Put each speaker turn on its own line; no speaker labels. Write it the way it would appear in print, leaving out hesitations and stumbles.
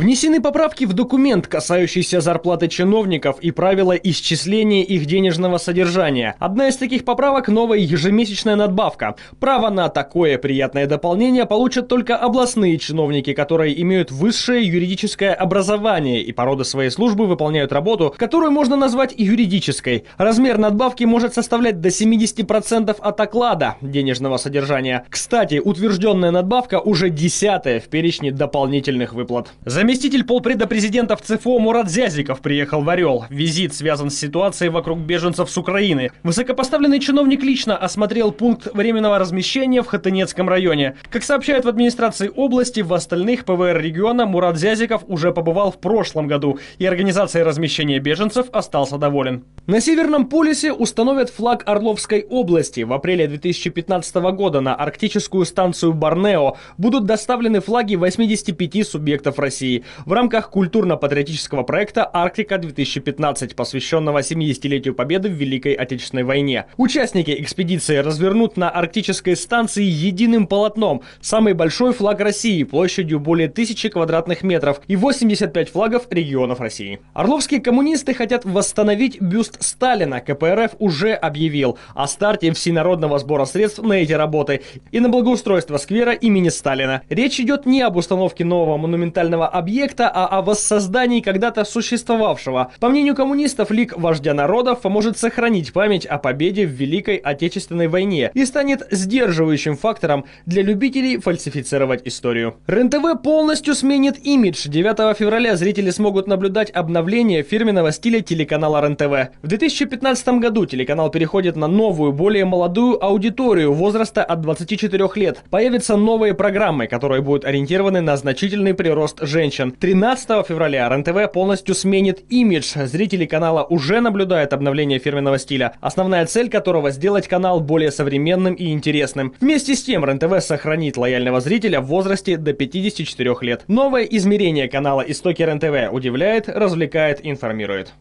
Внесены поправки в документ, касающийся зарплаты чиновников и правила исчисления их денежного содержания. Одна из таких поправок – новая ежемесячная надбавка. Право на такое приятное дополнение получат только областные чиновники, которые имеют высшее юридическое образование и по роду своей службы выполняют работу, которую можно назвать юридической. Размер надбавки может составлять до 70% от оклада денежного содержания. Кстати, утвержденная надбавка уже 10-я в перечне дополнительных выплат. Заместитель полпреда президента в ЦФО Мурат Зязиков приехал в Орел. Визит связан с ситуацией вокруг беженцев с Украины. Высокопоставленный чиновник лично осмотрел пункт временного размещения в Хотынецком районе. Как сообщают в администрации области, в остальных ПВР региона Мурат Зязиков уже побывал в прошлом году, и организацией размещения беженцев остался доволен. На Северном полюсе установят флаг Орловской области. В апреле 2015 года на арктическую станцию Борнео будут доставлены флаги 85 субъектов России в рамках культурно-патриотического проекта «Арктика-2015», посвященного 70-летию Победы в Великой Отечественной войне. Участники экспедиции развернут на арктической станции единым полотном самый большой флаг России площадью более 1000 квадратных метров и 85 флагов регионов России. Орловские коммунисты хотят восстановить бюст Сталина. КПРФ уже объявил о старте всенародного сбора средств на эти работы и на благоустройство сквера имени Сталина. Речь идет не об установке нового монументального объекта, а о воссоздании когда-то существовавшего. По мнению коммунистов, лик вождя народов поможет сохранить память о победе в Великой Отечественной войне и станет сдерживающим фактором для любителей фальсифицировать историю. РЕН-ТВ полностью сменит имидж. 9 февраля зрители смогут наблюдать обновление фирменного стиля телеканала РЕН-ТВ. В 2015 году телеканал переходит на новую, более молодую аудиторию возраста от 24 лет. Появятся новые программы, которые будут ориентированы на значительный прирост женщин. 13 февраля РЕН-ТВ полностью сменит имидж. Зрители канала уже наблюдают обновление фирменного стиля, основная цель которого сделать канал более современным и интересным. Вместе с тем РЕН-ТВ сохранит лояльного зрителя в возрасте до 54 лет. Новое измерение канала «Истоки РЕН-ТВ» удивляет, развлекает, информирует.